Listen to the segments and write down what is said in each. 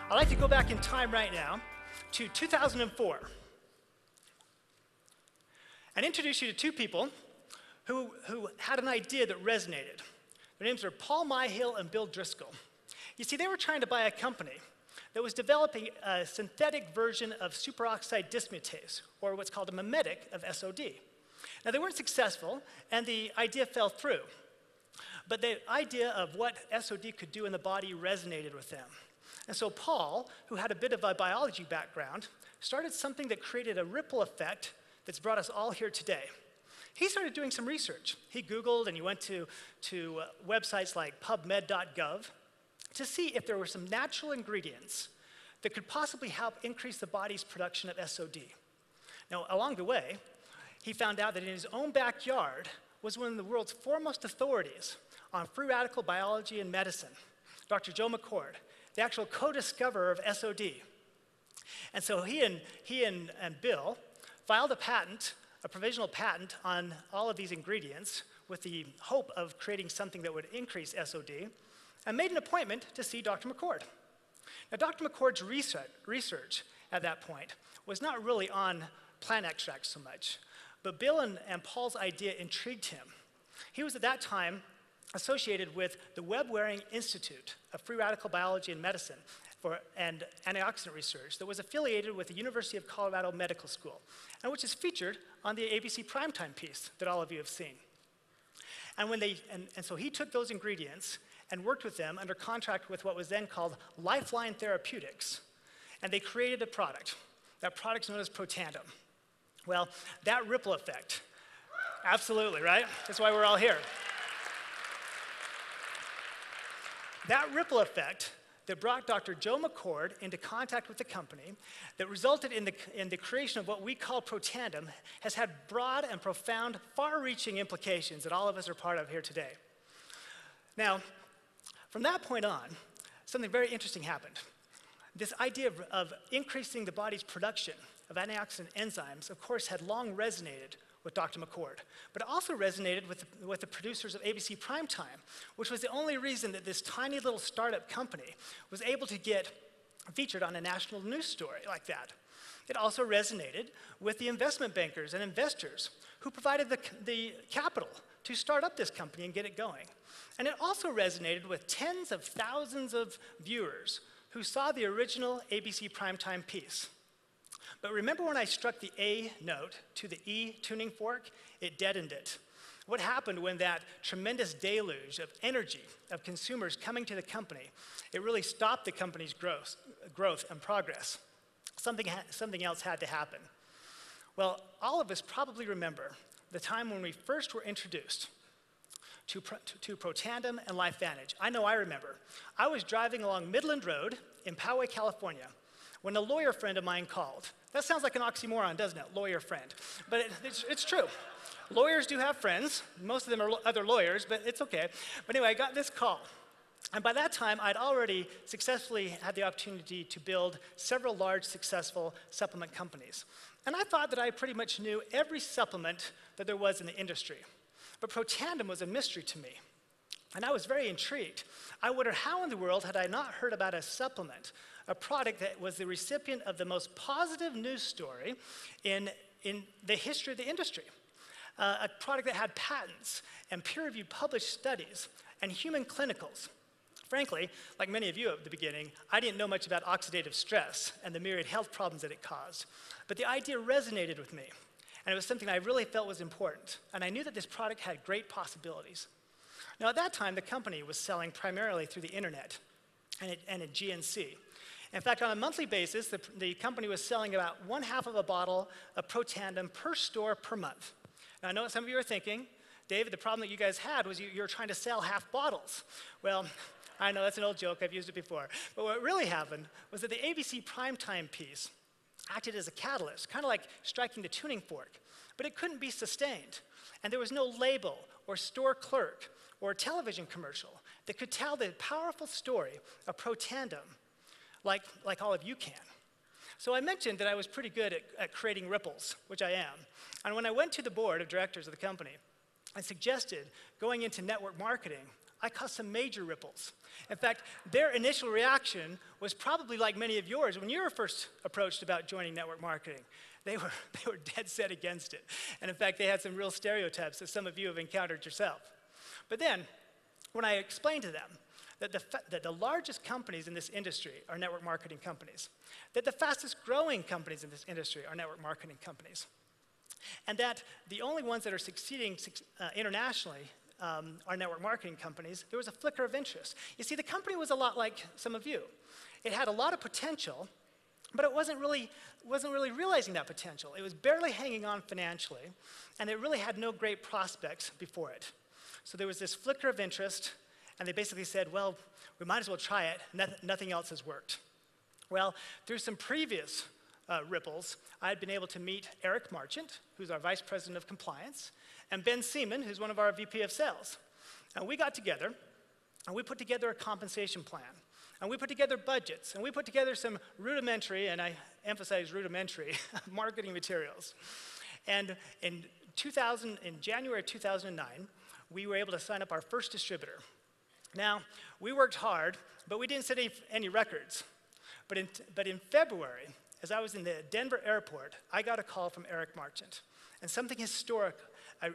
I'd like to go back in time right now to 2004 and introduce you to two people who had an idea that resonated. Their names are Paul Myhill and Bill Driscoll. You see, they were trying to buy a company that was developing a synthetic version of superoxide dismutase, or what's called a mimetic of SOD. Now, they weren't successful, and the idea fell through. But the idea of what SOD could do in the body resonated with them. And so Paul, who had a bit of a biology background, started something that created a ripple effect that's brought us all here today. He started doing some research. He Googled and he went to websites like pubmed.gov to see if there were some natural ingredients that could possibly help increase the body's production of SOD. Now, along the way, he found out that in his own backyard was one of the world's foremost authorities on free radical biology and medicine, Dr. Joe McCord, the actual co-discoverer of SOD. And so he and Bill filed a provisional patent on all of these ingredients with the hope of creating something that would increase SOD, and made an appointment to see Dr. McCord. Now, Dr. McCord's research at that point was not really on plant extracts so much, but Bill and Paul's idea intrigued him. He was at that time associated with the Webb-Waring Institute of Free Radical Biology and Medicine and antioxidant research that was affiliated with the University of Colorado Medical School, and which is featured on the ABC Primetime piece that all of you have seen. And so he took those ingredients and worked with them under contract with what was then called Lifeline Therapeutics, and they created a product. That product's known as Protandim. Well, that ripple effect, absolutely, right? That's why we're all here. That ripple effect that brought Dr. Joe McCord into contact with the company, that resulted in the creation of what we call Protandim, has had broad and profound, far-reaching implications that all of us are part of here today. Now, from that point on, something very interesting happened. This idea of increasing the body's production of antioxidant enzymes, of course, had long resonated with Dr. McCord, but it also resonated with the producers of ABC Primetime, which was the only reason that this tiny little startup company was able to get featured on a national news story like that. It also resonated with the investment bankers and investors who provided the capital to start up this company and get it going. And it also resonated with tens of thousands of viewers who saw the original ABC Primetime piece. But remember when I struck the A note to the E tuning fork? It deadened it. What happened when that tremendous deluge of energy of consumers coming to the company, it really stopped the company's growth and progress. Something else had to happen. Well, all of us probably remember the time when we first were introduced to Protandim and Lifevantage. I know I remember. I was driving along Midland Road in Poway, California, when a lawyer friend of mine called. That sounds like an oxymoron, doesn't it? Lawyer friend. But it's true. Lawyers do have friends. Most of them are other lawyers, but it's okay. But anyway, I got this call. And by that time, I'd already successfully had the opportunity to build several large, successful supplement companies. And I thought that I pretty much knew every supplement that there was in the industry. But Protandim was a mystery to me. And I was very intrigued. I wondered how in the world had I not heard about a supplement, a product that was the recipient of the most positive news story in the history of the industry. A product that had patents and peer-reviewed published studies and human clinicals. Frankly, like many of you at the beginning, I didn't know much about oxidative stress and the myriad health problems that it caused. But the idea resonated with me, and it was something I really felt was important. And I knew that this product had great possibilities. Now, at that time, the company was selling primarily through the internet and at GNC. In fact, on a monthly basis, the company was selling about 1/2 of a bottle of Protandim per store per month. Now, I know what some of you are thinking. David, the problem that you guys had was you were trying to sell half bottles. Well, I know that's an old joke. I've used it before. But what really happened was that the ABC Primetime piece acted as a catalyst, kind of like striking the tuning fork. But it couldn't be sustained. And there was no label or store clerk or television commercial that could tell the powerful story of Protandim like all of you can. So I mentioned that I was pretty good at creating ripples, which I am. And when I went to the board of directors of the company, I suggested going into network marketing I caused some major ripples. In fact, their initial reaction was probably like many of yours when you were first approached about joining network marketing. They were dead set against it. And in fact, they had some real stereotypes that some of you have encountered yourself. But then, when I explained to them that the largest companies in this industry are network marketing companies, that the fastest growing companies in this industry are network marketing companies, and that the only ones that are succeeding internationally are network marketing companies, there was a flicker of interest. You see, the company was a lot like some of you. It had a lot of potential, but it wasn't really realizing that potential. It was barely hanging on financially, and it really had no great prospects before it. So there was this flicker of interest, and they basically said, well, we might as well try it. Nothing else has worked. Well, through some previous ripples, I had been able to meet Eric Marchant, who's our Vice President of Compliance, and Ben Seaman, who's one of our VP of Sales. And we got together, and we put together a compensation plan. And we put together budgets, and we put together some rudimentary, and I emphasize rudimentary, marketing materials. And in January of 2009, we were able to sign up our first distributor. Now, we worked hard, but we didn't set any records. But in February, as I was in the Denver airport, I got a call from Eric Marchant. And something historic,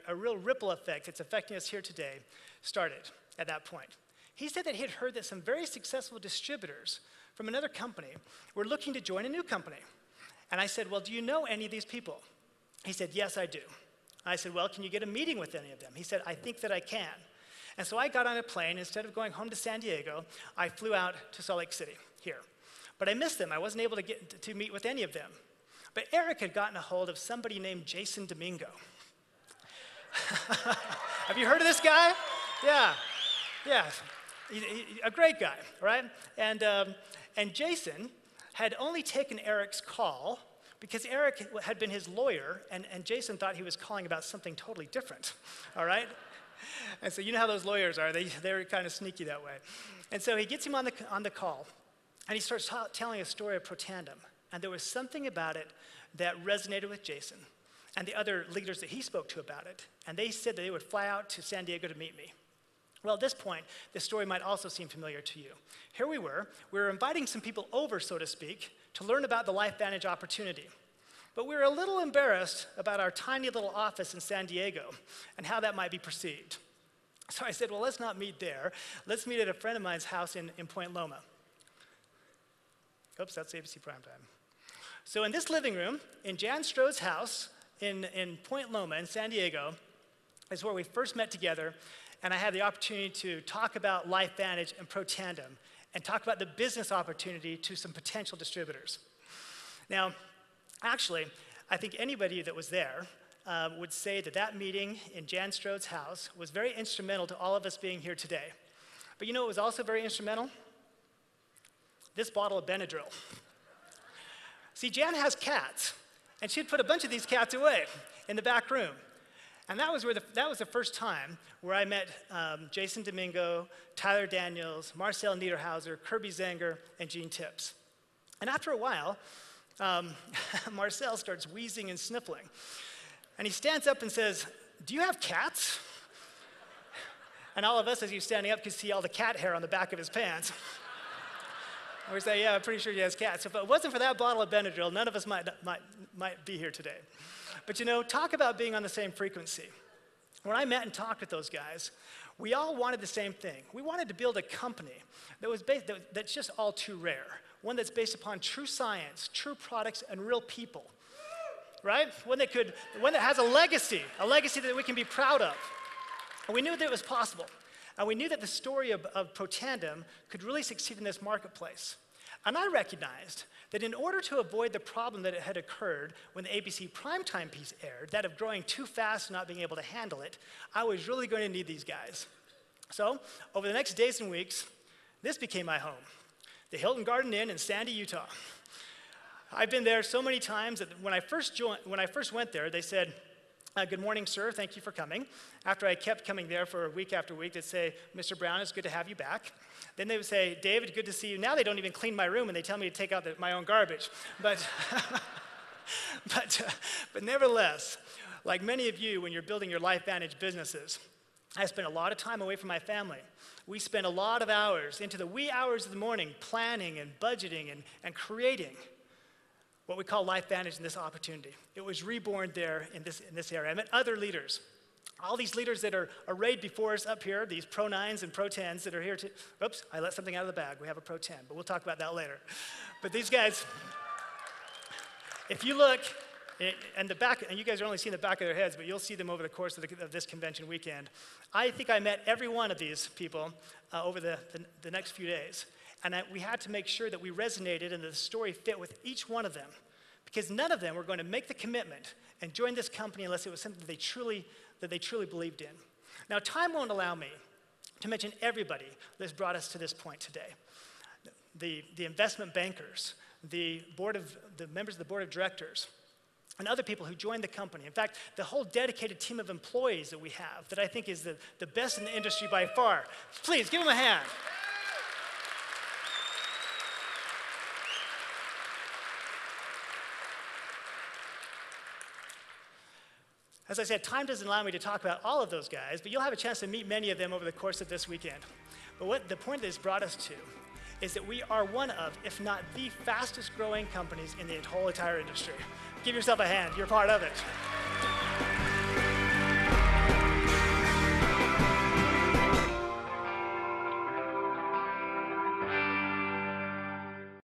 a real ripple effect that's affecting us here today, started at that point. He said that he had heard that some very successful distributors from another company were looking to join a new company. And I said, well, do you know any of these people? He said, yes, I do. I said, well, can you get a meeting with any of them? He said, I think that I can. And so I got on a plane. Instead of going home to San Diego, I flew out to Salt Lake City, here. But I missed them. I wasn't able to get to meet with any of them. But Eric had gotten a hold of somebody named Jason Domingo. Have you heard of this guy? Yeah. A great guy, right? And Jason had only taken Eric's call because Eric had been his lawyer, and Jason thought he was calling about something totally different, all right? And so you know how those lawyers are. They're kind of sneaky that way. And so he gets him on the call, and he starts telling a story of Protandem. And there was something about it that resonated with Jason and the other leaders that he spoke to about it. And they said that they would fly out to San Diego to meet me. Well, at this point, this story might also seem familiar to you. Here we were inviting some people over, so to speak, to learn about the Lifevantage opportunity. But we were a little embarrassed about our tiny little office in San Diego and how that might be perceived. So I said, well, let's not meet there. Let's meet at a friend of mine's house in Point Loma. Oops, that's ABC Primetime. So in this living room, in Jan Stroh's house in Point Loma in San Diego, is where we first met together, and I had the opportunity to talk about Lifevantage and Protandem and talk about the business opportunity to some potential distributors. Now, actually, I think anybody that was there would say that meeting in Jan Stroh's house was very instrumental to all of us being here today. But you know what was also very instrumental? This bottle of Benadryl. See, Jan has cats, and she'd put a bunch of these cats away in the back room. And that was the first time where I met Jason Domingo, Tyler Daniels, Marcel Niederhauser, Kirby Zenger, and Gene Tips. And after a while, Marcel starts wheezing and sniffling. And he stands up and says, do you have cats? And all of us, as he's standing up, could see all the cat hair on the back of his pants. And we say, yeah, I'm pretty sure he has cats. If it wasn't for that bottle of Benadryl, none of us might be here today. But you know, talk about being on the same frequency. When I met and talked with those guys, we all wanted the same thing. We wanted to build a company that's just all too rare. One that's based upon true science, true products, and real people, right? One that has a legacy that we can be proud of. And we knew that it was possible. And we knew that the story of Protandem could really succeed in this marketplace. And I recognized that in order to avoid the problem that had occurred when the ABC primetime piece aired, that of growing too fast and not being able to handle it, I was really going to need these guys. So, over the next days and weeks, this became my home, the Hilton Garden Inn in Sandy, Utah. I've been there so many times that when I first went there, they said, good morning, sir, thank you for coming. After I kept coming there for week after week, they'd say, Mr. Brown, it's good to have you back. Then they would say, David, good to see you. Now they don't even clean my room and they tell me to take out my own garbage. But nevertheless, like many of you when you're building your Lifevantage businesses, I spent a lot of time away from my family. We spent a lot of hours into the wee hours of the morning planning and budgeting and creating what we call Lifevantage in this opportunity. It was reborn there in this area. I met other leaders. All these leaders that are arrayed before us up here, these Pro 9s and Pro 10s that are here to, oops, I let something out of the bag. We have a Pro 10, but we'll talk about that later. But these guys, if you look, and you guys are only seeing the back of their heads, but you'll see them over the course of this convention weekend. I think I met every one of these people over the next few days. And we had to make sure that we resonated and that the story fit with each one of them. Because none of them were going to make the commitment and join this company unless it was something that they truly believed in. Now, time won't allow me to mention everybody that's brought us to this point today. The investment bankers, the members of the board of directors, and other people who joined the company. In fact, the whole dedicated team of employees that we have that I think is the best in the industry by far. Please, give them a hand. As I said, time doesn't allow me to talk about all of those guys, but you'll have a chance to meet many of them over the course of this weekend. But what the point that this brought us to is that we are one of, if not the fastest growing companies in the whole entire industry. Give yourself a hand, you're part of it.